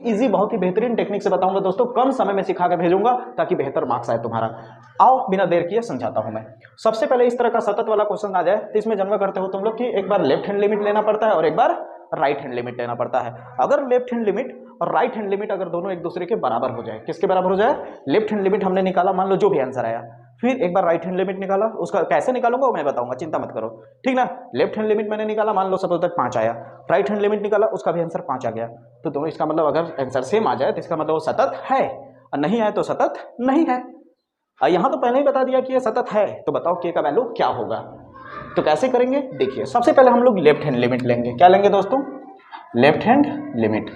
Easy, बहुत ही बेहतरीन technique से बताऊंगा दोस्तों, कम समय में सिखा के भेजूंगा ताकि बेहतर मार्क्स आए तुम्हारा। आओ बिना देर किए समझाता हूं मैं। सबसे पहले इस तरह का सतत वाला क्वेश्चन आ जाए तो इसमें जन्म करते हो तुम लोग कि एक बार लेफ्ट हैंड लिमिट लेना पड़ता है और एक बार राइट हैंड लिमिट लेना पड़ता है। अगर लेफ्ट हैंड लिमिट और राइट हैंड लिमिट अगर दोनों एक दूसरे के बराबर हो जाए, किसके बराबर हो जाए, लेफ्ट हैंड लिमिट हमने निकाला, मान लो जो भी आंसर आया, फिर एक बार राइट हैंड लिमिट निकाला, उसका कैसे निकालूंगा वो मैं बताऊंगा, चिंता मत करो, ठीक ना। लेफ्ट हैंड लिमिट मैंने निकाला, मान लो सपोज तक 5 आया, राइट हैंड लिमिट निकाला, उसका भी आंसर 5 आ गया, तो दोनों, इसका मतलब अगर आंसर सेम आ जाए तो इसका मतलब वो सतत है, और नहीं आए तो सतत नहीं है। यहां तो पहले ही बता दिया कि ये सतत है, तो बताओ के का वैल्यू क्या होगा। तो कैसे करेंगे, देखिए सबसे पहले हम लोग लेफ्ट हैंड लिमिट लेंगे। क्या लेंगे दोस्तों, लेफ्ट हैंड लिमिट।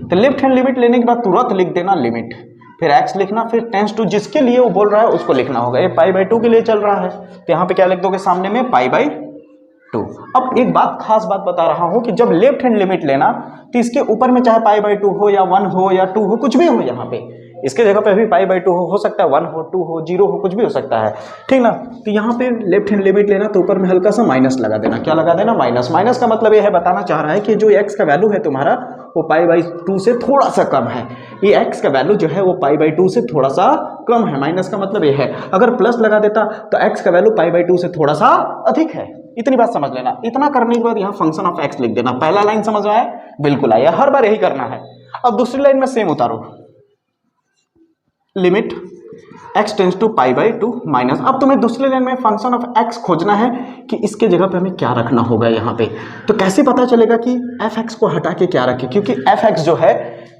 तो लेफ्ट हैंड लिमिट लेने के बाद तुरंत लिख देना लिमिट, फिर x लिखना, फिर टेंस टू, जिसके लिए वो बोल रहा है उसको लिखना होगा। ये π/2 के लिए चल रहा है तो यहाँ पे क्या लिख दोगे सामने में, π/2। अब एक बात, खास बात बता रहा हूं कि जब लेफ्ट हैंड लिमिट लेना तो इसके ऊपर में चाहे π/2 हो या 1 हो या 2 हो, कुछ भी हो, यहाँ पे इसके जगह पे भी π/2 हो सकता है, 1 हो, 2 हो, 0 हो, कुछ भी हो सकता है, ठीक ना। तो यहाँ पे लेफ्ट हैंड लिमिट लेना तो ऊपर में हल्का सा माइनस लगा देना। क्या लगा देना, माइनस। माइनस का मतलब ये है, बताना चाह रहा है कि जो x का वैल्यू है तुम्हारा वो π/2 से थोड़ा सा कम है। ये x का वैल्यू जो है वो π/2 से थोड़ा सा कम है। माइनस का मतलब ये है, अगर प्लस लगा देता तो x का वैल्यू π/2 से थोड़ा सा अधिक है। इतनी बात समझ लेना। इतना करने के बाद यहाँ फंक्शन ऑफ x लिख देना। पहला लाइन समझ में आया, बिल्कुल आया, हर बार यही करना है। अब दूसरी लाइन में सेम उतारो, limit x tends to π/2 minus. अब तुम्हें दूसरी लाइन में फंक्शन ऑफ x खोजना है कि इसके जगह पे हमें क्या रखना होगा यहाँ पे। तो कैसे पता चलेगा कि fx को हटा के क्या रखें, क्योंकि fx जो है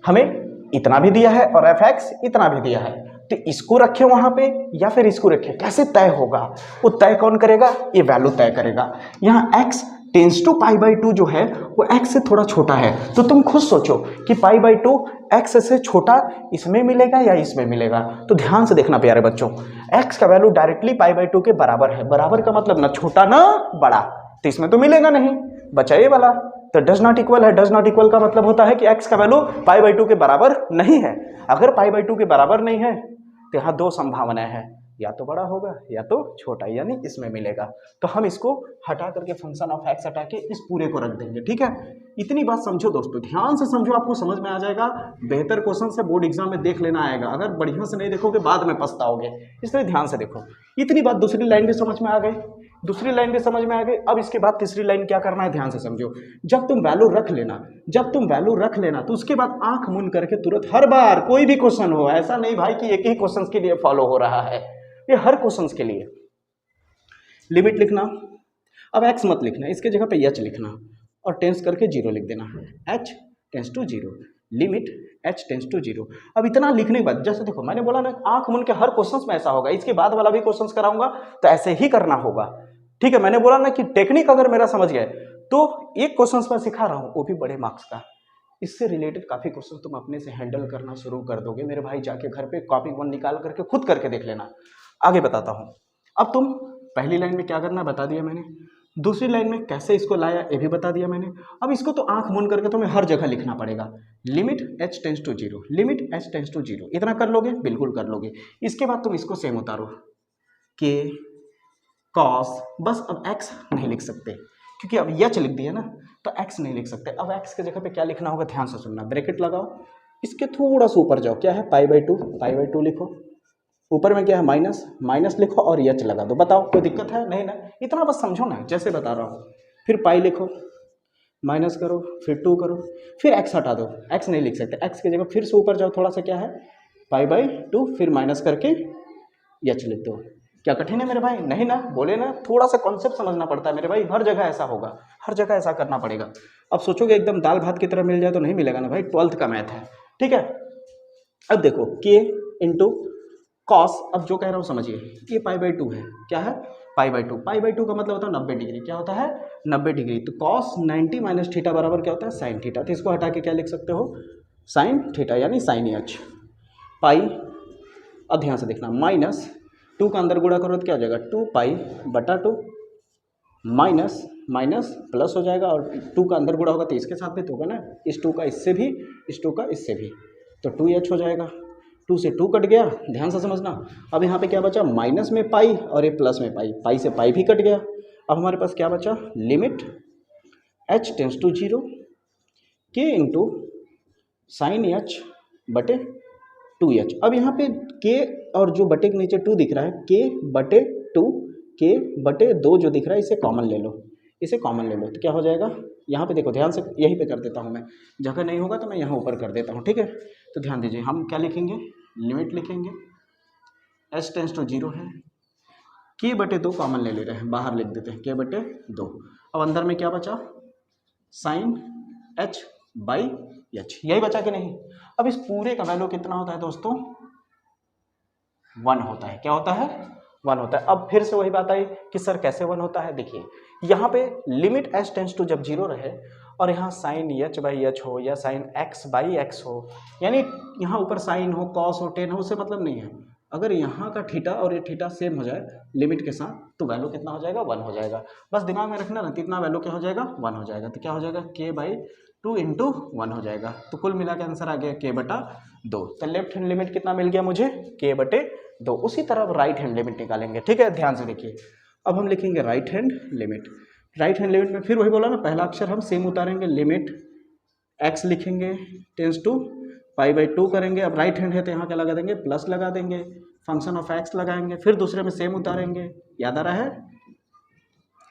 हमें इतना भी दिया है और fx इतना भी दिया है, तो इसको रखे वहां पे या फिर इसको रखे, कैसे तय होगा, वो तय कौन करेगा, ये वैल्यू तय करेगा। यहाँ x टेंस टू π/2 जो है वो x से थोड़ा छोटा है, तो तुम खुद सोचो कि π/2 x से छोटा इसमें मिलेगा या इसमें मिलेगा। तो ध्यान से देखना प्यारे बच्चों, x का वैल्यू डायरेक्टली π/2 के बराबर है। बराबर का मतलब ना छोटा ना बड़ा, तो इसमें तो मिलेगा नहीं, बचा ये वाला। तो डज नॉट इक्वल है, डज नॉट इक्वल का मतलब होता है कि x का वैल्यू π/2 के बराबर नहीं है। अगर π/2 के बराबर नहीं है तो यहाँ दो संभावनाएं हैं, या तो बड़ा होगा या तो छोटा, यानी इसमें मिलेगा। तो हम इसको हटा करके फंक्शन ऑफ x हटा के इस पूरे को रख देंगे, ठीक है। इतनी बात समझो दोस्तों, ध्यान से समझो, आपको समझ में आ जाएगा। बेहतर क्वेश्चन से बोर्ड एग्जाम में देख लेना आएगा, अगर बढ़िया से नहीं देखोगे बाद में पछताओगे, इसलिए ध्यान से देखो। इतनी बात, दूसरी लाइन भी समझ में आ गई, दूसरी लाइन भी समझ में आ गई। अब इसके बाद तीसरी लाइन क्या करना है, ध्यान से समझो। जब तुम वैल्यू रख लेना, जब तुम वैल्यू रख लेना तो उसके बाद आंख मूंद करके तुरंत, हर बार कोई भी क्वेश्चन हो, ऐसा नहीं भाई कि एक ही क्वेश्चन के लिए फॉलो हो रहा है, ये हर क्वेश्चन के लिए लिमिट लिखना। अब x मत लिखना, इसके जगह पे h लिखना और टेंस करके 0 लिख देना, h tends to 0, limit h tends to 0। अब इतना लिखने के बाद, जैसे देखो मैंने बोला ना, आंख मूंद के हर क्वेश्चन में ऐसा होगा, इसके बाद वाला भी क्वेश्चन कराऊंगा तो ऐसे ही करना होगा, ठीक है। मैंने बोला ना कि टेक्निक अगर मेरा समझ गए तो एक क्वेश्चन मैं सिखा रहा हूँ वो भी बड़े मार्क्स का, इससे रिलेटेड काफी क्वेश्चन तुम अपने से हैंडल करना शुरू कर दोगे मेरे भाई। जाके घर पे कॉपी वन निकाल करके खुद करके देख लेना। आगे बताता हूं। अब तुम पहली लाइन में क्या करना बता दिया मैंने, दूसरी लाइन में कैसे इसको लाया ये भी बता दिया मैंने। अब इसको तो आंख मूंद करके तुम्हें हर जगह लिखना पड़ेगा, limit h tends to 0, limit h tends to 0। इतना कर लोगे, बिल्कुल कर लोगे। इसके बाद तुम इसको सेम उतारो, के कॉस, बस अब x नहीं लिख सकते क्योंकि अब h लिख दिया ना, तो x नहीं लिख सकते। अब x के जगह पे क्या लिखना होगा, ध्यान से सुनना, ब्रैकेट लगाओ, इसके थोड़ा सा ऊपर जाओ, क्या है π/2 लिखो, ऊपर में क्या है माइनस, माइनस लिखो और h लगा दो। बताओ कोई दिक्कत है, नहीं ना, इतना बस समझो ना, जैसे बता रहा हूँ। फिर पाई लिखो, माइनस करो, फिर 2 करो, फिर x हटा दो, x नहीं लिख सकते, x की जगह फिर से ऊपर जाओ थोड़ा सा, क्या है π/2, फिर माइनस करके h लिख दो। क्या कठिन है मेरे भाई, नहीं ना, बोले ना, थोड़ा सा कॉन्सेप्ट समझना पड़ता है मेरे भाई, हर जगह ऐसा होगा, हर जगह ऐसा करना पड़ेगा। अब सोचोगे एकदम दाल भात की तरह मिल जाए तो नहीं मिलेगा ना भाई, 12th का मैथ है, ठीक है। अब देखो k इंटू कॉस, अब जो कह रहा हूँ समझिए, ये π/2 है, क्या है π/2, π/2 का मतलब होता है 90 डिग्री, क्या होता है 90 डिग्री। तो कॉस 90 माइनस थीटा बराबर क्या होता है साइन थीटा, तो इसको हटा के क्या लिख सकते हो साइन थीटा, यानी साइन h पाई। अब ध्यान से देखना, माइनस 2 का अंदर गुणा करो तो क्या हो जाएगा 2π/2, माइनस माइनस प्लस हो जाएगा, और 2 का अंदर गुणा होगा तो इसके साथ भी तो होगा ना, इस 2 का इससे भी, इस 2 का इससे भी, तो 2h हो जाएगा। 2 से 2 कट गया, ध्यान से समझना। अब यहाँ पे क्या बचा, माइनस में पाई और ये प्लस में पाई, पाई से पाई भी कट गया। अब हमारे पास क्या बचा, limit h tends to 0 k into sine H बटे 2h। अब यहाँ पे k और जो बटे के नीचे 2 दिख रहा है, k बटे 2, k बटे 2 जो दिख रहा है इसे कॉमन ले लो, इसे कॉमन ले लो तो क्या हो जाएगा, यहाँ पे देखो ध्यान से, यहीं पे कर देता हूँ मैं, जगह नहीं होगा तो मैं यहाँ ऊपर कर देता हूँ, ठीक है। तो ध्यान दीजिए, हम क्या लिखेंगे, लिमिट लिखेंगे, h टेंस टू 0 है, k बटे 2 कॉमन ले रहे हैं, बाहर लिख देते हैं k बटे 2। अब अंदर में क्या बचा, साइन h बाई एच, यही बचा कि नहीं। अब इस पूरे का वैल्यू कितना होता है दोस्तों, 1 होता है। क्या होता है, 1 होता है। अब फिर से वही बात आई कि सर कैसे 1 होता है, देखिए यहाँ पे लिमिट h टेंस टू जब 0 रहे और यहाँ साइन h बाई एच हो या साइन x बाई एक्स हो, यानी यहाँ ऊपर साइन हो, कॉस हो, टेन हो, उससे मतलब नहीं है। अगर यहाँ का थीटा और ये थीटा सेम हो जाए लिमिट के साथ तो वैल्यू कितना हो जाएगा, 1 हो जाएगा। बस दिमाग में रखना ना, कितना वैल्यू क्या हो जाएगा, 1 हो जाएगा। तो क्या हो जाएगा, k बाई 2 इंटू 1 हो जाएगा। तो कुल मिला के आंसर आ गया k बटा 2। तो लेफ्ट हैंड लिमिट कितना मिल गया मुझे, k बटे 2। उसी तरह राइट हैंड लिमिट निकालेंगे, ठीक है, ध्यान से देखिए। अब हम लिखेंगे right hand limit. Right hand limit में फिर वही बोला ना, पहला अक्षर हम सेम उतारेंगे, लिमिट x लिखेंगे टेंस टू पाई बाई 2 करेंगे। अब राइट हैंड है तो यहाँ क्या लगा देंगे, प्लस लगा देंगे, फंक्शन ऑफ x लगाएंगे, फिर दूसरे में सेम उतारेंगे। याद आ रहा है,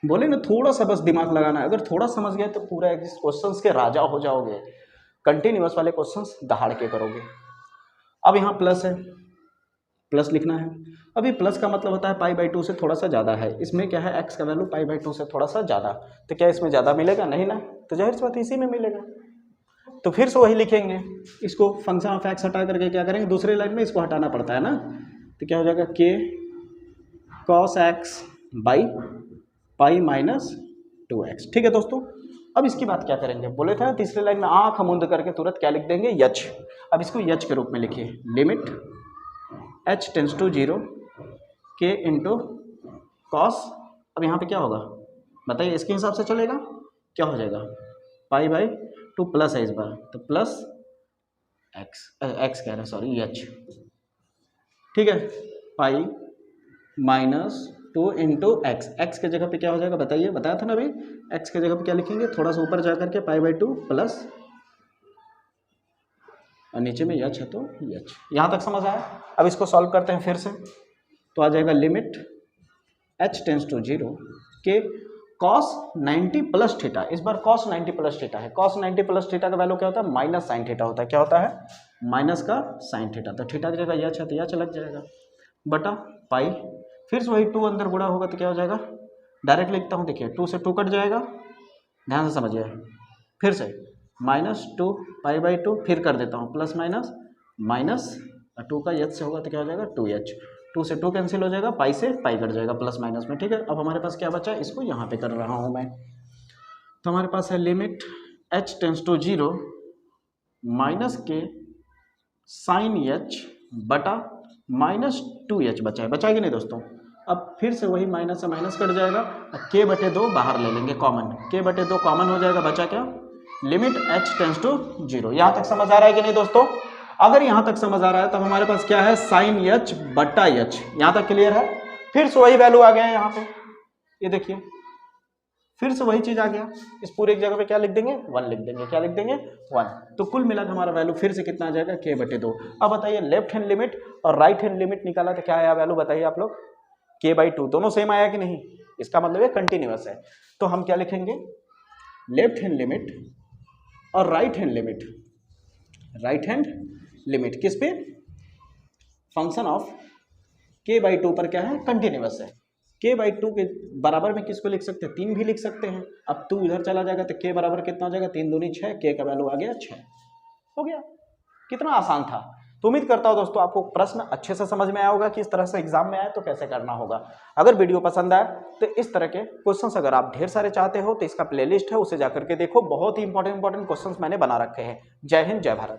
बोले ना थोड़ा सा बस दिमाग लगाना है, अगर थोड़ा समझ गए तो पूरा क्वेश्चंस के राजा हो जाओगे, कंटिन्यूअस वाले क्वेश्चंस दहाड़ के करोगे। अब यहाँ प्लस है, प्लस लिखना है। अभी प्लस का मतलब होता है पाई बाई 2 से थोड़ा सा ज़्यादा है, इसमें क्या है, x का वैल्यू पाई बाई 2 से थोड़ा सा ज़्यादा, तो क्या इसमें ज़्यादा मिलेगा, नहीं ना, तो जाहिर सी बात इसी में मिलेगा। तो फिर से वही लिखेंगे, इसको फंक्शन ऑफ x हटा करके क्या करेंगे, दूसरे लाइन में इसको हटाना पड़ता है ना, तो क्या हो जाएगा, k cos x by pi minus 2x। ठीक है दोस्तों, अब इसकी बात क्या करेंगे, बोले थे तीसरे लाइन में आंख मुंद करके तुरंत क्या लिख देंगे, यच। अब इसको यच के रूप में लिखिए, limit h tends to 0 k into cos. अब यहाँ पे क्या होगा बताइए, इसके हिसाब से चलेगा, क्या हो जाएगा, पाई बाई 2 प्लस है इस बार, तो प्लस x कह रहे हैं, सॉरी एच, ठीक है, pi minus 2 into x. X के जगह पे क्या हो जाएगा बताइए, बताया था ना अभी, एक्स के जगह पे क्या लिखेंगे, थोड़ा सा ऊपर जा करके पाई बाई 2 प्लस, और नीचे में यच है तो यच। यहाँ तक समझ आया। अब इसको सॉल्व करते हैं फिर से, तो आ जाएगा लिमिट h टेंस टू 0 के cos 90 प्लस थीटा। इस बार cos 90 प्लस थीटा है, cos 90 प्लस थीटा का वैल्यू क्या होता है, माइनस साइन थीटा होता है। क्या होता है, माइनस का साइन थीटा। तो थीटा की जगह यच है तो यच लग जाएगा, बटा पाई, फिर से वही 2 अंदर गुणा होगा तो क्या हो जाएगा, डायरेक्ट लिखता हूँ, देखिए 2 से 2 कट जाएगा, ध्यान से समझिए, फिर से माइनस 2 पाई बाई 2, फिर कर देता हूँ प्लस माइनस माइनस, 2 का एच से होगा तो क्या हो जाएगा 2h, 2 से 2 कैंसिल हो जाएगा, पाई से पाई कट जाएगा प्लस माइनस में। ठीक है, अब हमारे पास क्या बचा है, इसको यहाँ पे कर रहा हूँ मैं, तो हमारे पास है limit h tends to 0 minus K sine h बटा माइनस 2h बचा है, बचा कि नहीं दोस्तों। अब फिर से वही माइनस से माइनस कट जाएगा, k बटे 2 बाहर ले लेंगे कॉमन, k बटे 2 कॉमन हो जाएगा, बचा क्या, लिमिट h टेंस टू 0। यहाँ तक समझ आ रहा है कि नहीं दोस्तों। अगर यहाँ तक समझ आ रहा है तो हमारे पास क्या है, साइन h बटा h। यहाँ तक क्लियर है। फिर से वही वैल्यू आ गया है यहाँ पे, ये देखिए फिर से वही चीज आ गया, इस पूरे एक जगह पे क्या लिख देंगे, 1 लिख देंगे, क्या लिख देंगे 1। तो कुल मिलाकर हमारा वैल्यू फिर से कितना आ जाएगा, k बटे 2। अब बताइए लेफ्ट हैंड लिमिट और राइट हैंड लिमिट निकाला तो क्या आया वैल्यू, बताइए आप लोग, k बाई 2, दोनों सेम आया कि नहीं, इसका मतलब है कंटिन्यूअस है। तो हम क्या लिखेंगे, लेफ्ट हैंड लिमिट और right hand limit, right hand limit किस पे, फंक्शन ऑफ k बाई 2 पर क्या है, कंटिन्यूअस है। k बाई 2 के बराबर में किसको लिख सकते हैं, 3 भी लिख सकते हैं। अब 2 इधर चला जाएगा तो k बराबर कितना हो जाएगा, 3 दूनी 6, k का वैल्यू आ गया 6, हो गया। कितना आसान था। तो उम्मीद करता हूं दोस्तों आपको प्रश्न अच्छे से समझ में आया होगा कि इस तरह से एग्जाम में आए तो कैसे करना होगा। अगर वीडियो पसंद आए तो इस तरह के क्वेश्चंस अगर आप ढेर सारे चाहते हो तो इसका प्लेलिस्ट है, उसे जाकर के देखो, बहुत ही इंपॉर्टेंट क्वेश्चंस मैंने बना रखे हैं। जय हिंद, जय भारत।